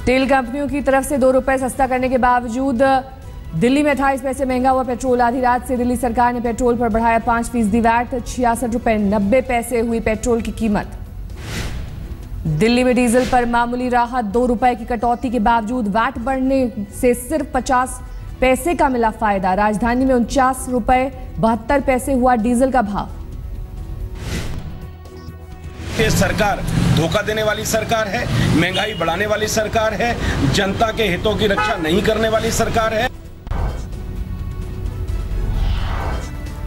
तेल कंपनियों की तरफ से 2 रुपए सस्ता करने के बावजूद दिल्ली में 28 पैसे महंगा हुआ पेट्रोल। आधी रात से दिल्ली सरकार ने पेट्रोल पर बढ़ाया 5% वैट। 66 रुपए 90 पैसे हुई पेट्रोल की कीमत। दिल्ली में डीजल पर मामूली राहत। 2 रुपए की कटौती के बावजूद वैट बढ़ने से सिर्फ 50 पैसे का मिला फायदा। राजधानी में 49 रुपए 72 पैसे हुआ डीजल का भाव। ये सरकार धोखा देने वाली सरकार है, महंगाई बढ़ाने वाली सरकार है, जनता के हितों की रक्षा नहीं करने वाली सरकार है।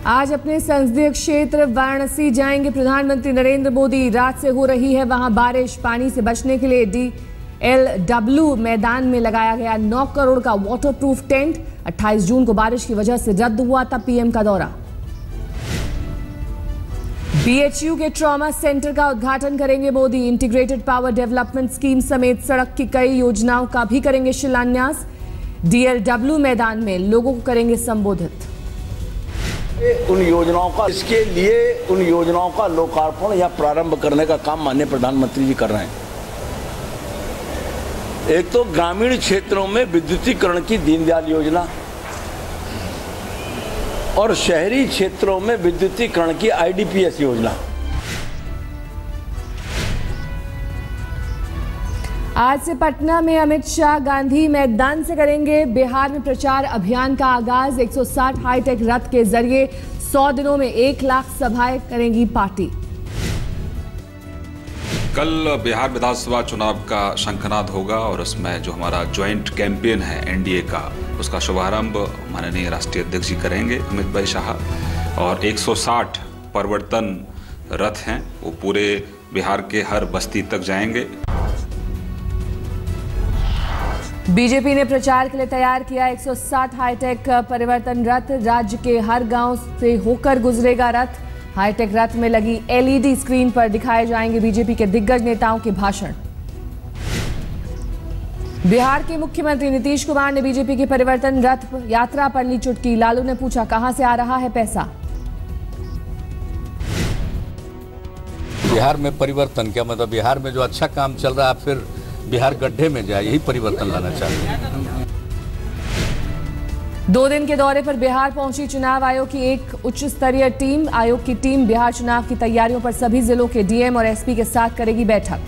आज अपने संसदीय क्षेत्र वाराणसी जाएंगे प्रधानमंत्री नरेंद्र मोदी। रात से हो रही है वहां बारिश। पानी से बचने के लिए DLW मैदान में लगाया गया 9 करोड़ का वाटरप्रूफ टेंट। 28 जून को बारिश की वजह से रद्द हुआ था पीएम का दौरा। BHU के ट्रॉमा सेंटर का उद्घाटन करेंगे Modi. Integrated power development scheme समेत सड़क की कई योजनाओं का भी करेंगे शिलान्यास। DLW मैदान में लोगों को करेंगे संबोधित। उन योजनाओं का लोकार्पण या प्रारंभ करने का काम माननीय प्रधानमंत्री जी कर रहे हैं। एक तो ग्रामीण क्षेत्रों में विद्युतीकरण की दीनदयाल योजना और शहरी क्षेत्रों में विद्युतीकरण की IDPS योजना। आज से पटना में अमित शाह गांधी मैदान से करेंगे बिहार में प्रचार अभियान का आगाज। 160 हाईटेक रथ के जरिए 100 दिनों में 1 लाख सभाएं करेंगी पार्टी। कल बिहार विधानसभा चुनाव का शंखनाद होगा और उसमें जो हमारा ज्वाइंट कैंपेन है NDA का, उसका शुभारंभ माननीय राष्ट्रीय अध्यक्ष जी करेंगे अमित भाई शाह। और 160 परिवर्तन रथ हैं, वो पूरे बिहार के हर बस्ती तक जाएंगे। बीजेपी ने प्रचार के लिए तैयार किया 160 हाईटेक परिवर्तन रथ। राज्य के हर गांव से होकर गुजरेगा रथ। हाईटेक रथ में लगी LED स्क्रीन पर दिखाए जाएंगे बीजेपी के दिग्गज नेताओं के भाषण। बिहार के मुख्यमंत्री नीतीश कुमार ने बीजेपी के परिवर्तन रथ यात्रा पर ली चुटकी। लालू ने पूछा, कहां से आ रहा है पैसा? बिहार में परिवर्तन क्या मतलब? बिहार में जो अच्छा काम चल रहा है फिर बिहार गड्ढे में जाए, यही परिवर्तन लाना चाहते हैं। 2 दिन के दौरे पर बिहार पहुंची चुनाव आयोग की एक उच्च स्तरीय टीम। आयोग की टीम बिहार चुनाव की तैयारियों पर सभी जिलों के DM और SP के साथ करेगी बैठक।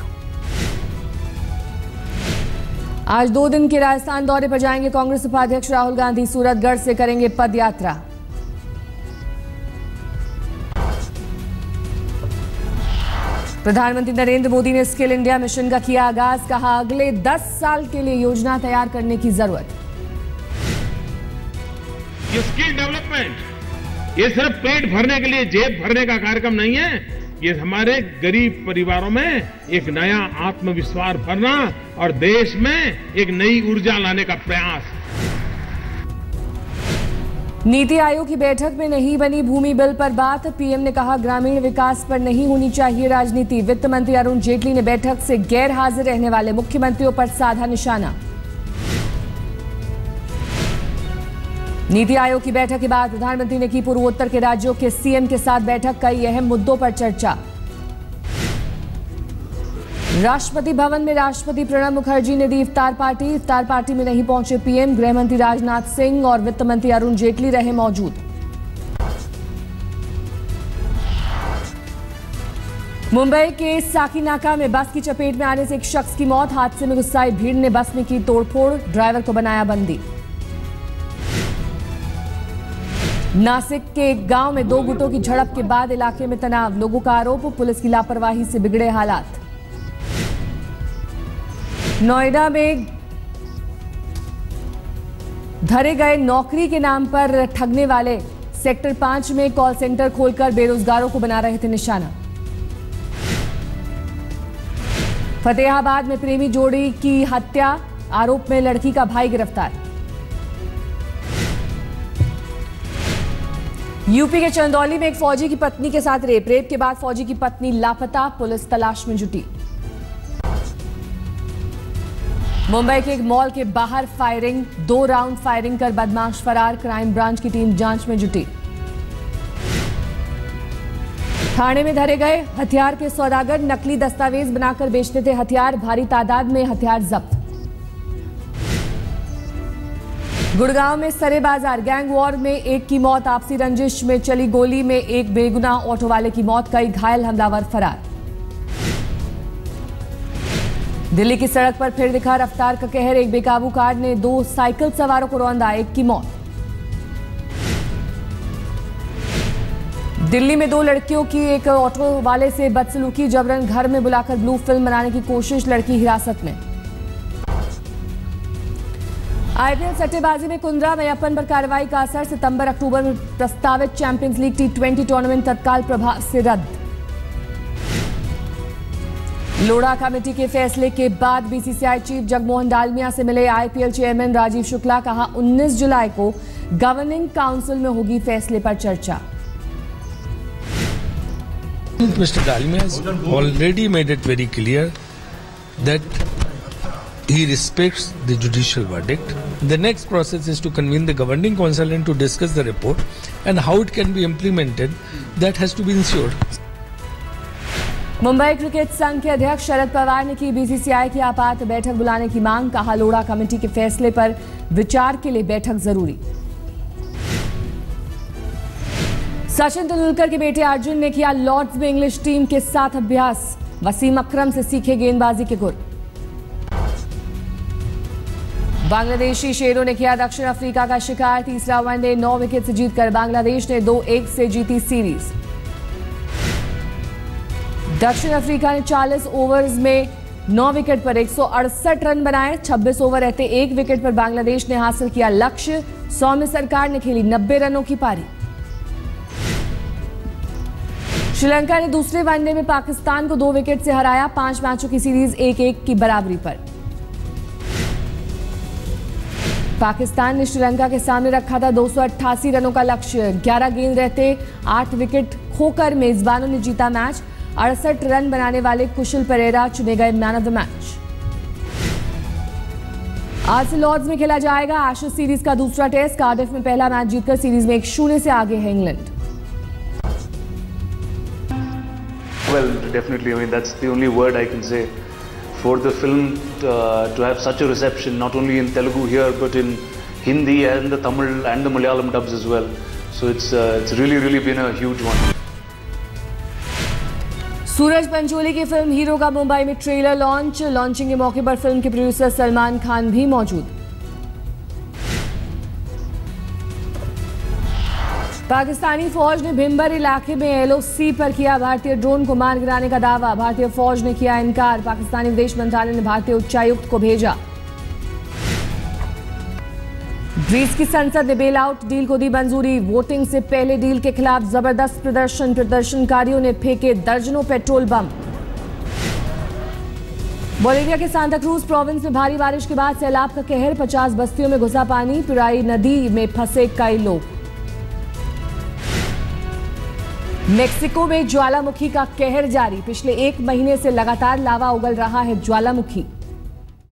आज 2 दिन के राजस्थान दौरे पर जाएंगे कांग्रेस उपाध्यक्ष राहुल गांधी। सूरतगढ़ से करेंगे पद यात्रा। प्रधानमंत्री नरेंद्र मोदी ने स्किल इंडिया मिशन का किया आगाज। कहा, अगले 10 साल के लिए योजना तैयार करने की जरूरत। ये स्किल डेवलपमेंट ये सिर्फ पेट भरने के लिए, जेब भरने का कार्यक्रम नहीं है। ये हमारे गरीब परिवारों में एक नया आत्मविश्वास भरना और देश में एक नई ऊर्जा लाने का प्रयास। नीति आयोग की बैठक में नहीं बनी भूमि बिल पर बात। पीएम ने कहा, ग्रामीण विकास पर नहीं होनी चाहिए राजनीति। वित्त मंत्री अरुण जेटली ने बैठक से गैर हाजिर रहने वाले मुख्यमंत्रियों पर साधा निशाना। नीति आयोग की बैठक के बाद प्रधानमंत्री ने की पूर्वोत्तर के राज्यों के CM के साथ बैठक। कई अहम मुद्दों पर चर्चा। राष्ट्रपति भवन में राष्ट्रपति प्रणब मुखर्जी ने दी इफ्तार पार्टी। इफ्तार पार्टी में नहीं पहुंचे पीएम। गृह मंत्री राजनाथ सिंह और वित्त मंत्री अरुण जेटली रहे मौजूद। मुंबई के साकीनाका में बस की चपेट में आने से एक शख्स की मौत। हादसे में गुस्साई भीड़ ने बस में की तोड़फोड़। ड्राइवर को बनाया बंदी। नासिक के एक गांव में 2 गुटों की झड़प के बाद इलाके में तनाव। लोगों का आरोप, पुलिस की लापरवाही से बिगड़े हालात। नोएडा में धरे गए नौकरी के नाम पर ठगने वाले सेक्टर 5 में कॉल सेंटर खोलकर बेरोजगारों को बना रहे थे निशाना। फतेहाबाद में प्रेमी जोड़ी की हत्या, आरोप में लड़की का भाई गिरफ्तार। यूपी के चंदौली में एक फौजी की पत्नी के साथ रेप के बाद फौजी की पत्नी लापता, पुलिस तलाश में जुटी। मुंबई के एक मॉल के बाहर फायरिंग, 2 राउंड फायरिंग कर बदमाश फरार। क्राइम ब्रांच की टीम जांच में जुटी। थाने में धरे गए हथियार के सौदागर, नकली दस्तावेज बनाकर बेचते थे हथियार। भारी तादाद में हथियार जब्त। गुड़गांव में सरे बाजार गैंग वॉर में एक की मौत, आपसी रंजिश में चली गोली में एक बेगुनाह ऑटो वाले की मौत, कई घायल, हमलावर फरार। दिल्ली की सड़क पर फिर दिखा रफ्तार का कहर, एक बेकाबू कार ने 2 साइकिल सवारों को रौंदा, एक की मौत। दिल्ली में 2 लड़कियों की एक ऑटो वाले से बदसलूकी, जबरन घर में बुलाकर ब्लू फिल्म बनाने की कोशिश, लड़की हिरासत में। आईपीएल सट्टेबाजी में कुंद्रा मैयप्पन पर कार्रवाई का असर, सितंबर-अक्टूबर में प्रस्तावित चैंपियंस लीग T20 टूर्नामेंट तत्काल प्रभाव से रद्द। लोढ़ा कमेटी के फैसले के बाद बीसीसीआई चीफ जगमोहन डालमिया से मिले आईपीएल चेयरमैन राजीव शुक्ला, कहा 19 जुलाई को गवर्निंग काउंसिल में होगी फैसले पर चर्चा। Mr. Dalmia has already made it very clear that he respects the judicial verdict. The next process is to convene the governing council and to discuss the report and how it can be implemented. That has to be ensured. Mumbai cricket संघ के अध्यक्ष शरद पवार ने की BCCI की आपात बैठक बुलाने की मांग, कहा लोढ़ा कमेटी के फैसले पर विचार के लिए बैठक जरूरी। सचिन तेंदुलकर के बेटे अर्जुन ने किया लॉर्ड्स में इंग्लिश टीम के साथ अभ्यास, वसीम अकरम से सीखे गेंदबाजी के गुर। बांग्लादेशी शेरों ने किया दक्षिण अफ्रीका का शिकार, तीसरा वनडे 9 विकेट से जीतकर बांग्लादेश ने 2-1 से जीती सीरीज। दक्षिण अफ्रीका ने 40 ओवर्स में 9 विकेट पर 168 रन बनाए, 26 ओवर रहते 1 विकेट पर बांग्लादेश ने हासिल किया लक्ष्य। सौम्य सरकार ने खेली 90 रनों की पारी। श्रीलंका ने दूसरे वनडे में पाकिस्तान को 2 विकेट से हराया, 5 मैचों की सीरीज 1-1 की बराबरी पर। पाकिस्तान ने श्रीलंका के सामने रखा था 288 रनों का लक्ष्य, 11 गेंद रहते 8 विकेट खोकर मेजबानों ने जीता मैच। 68 रन बनाने वाले कुशल परेरा चुने गए मैन ऑफ द मैच। आज से लॉर्ड्स में खेला जाएगा एशेज सीरीज का दूसरा टेस्ट, कार्डिफ में पहला मैच जीतकर सीरीज में 1-0 से आगे है England. Well, definitely. I mean, that's the only word I can say. For the film to have such a reception, not only in Telugu here, but in Hindi and the Tamil and the Malayalam dubs as well. So it's really been a huge one. सूरज पंचोली की film hero का मुंबई में trailer launching के मौके पर film के producer Salman Khan भी मौजूद। पाकिस्तानी फौज ने भिम्बर इलाके में एलओसी पर किया भारतीय ड्रोन को मार गिराने का दावा, भारतीय फौज ने किया इनकार, पाकिस्तानी विदेश मंत्रालय ने भारतीय उच्चायुक्त को भेजा। ग्रीस की संसद ने बेल आउट डील को दी मंजूरी, वोटिंग से पहले डील के खिलाफ जबरदस्त प्रदर्शनकारियों ने फेंके दर्जनों पेट्रोल बम। बोलिविया के सांता क्रूज प्रोविंस में भारी बारिश के बाद सैलाब का कहर, 50 बस्तियों में घुसा पानी, पिराई नदी में फंसे कई लोग। मेक्सिको में ज्वालामुखी का कहर जारी, पिछले 1 महीने से लगातार लावा उगल रहा है ज्वालामुखी।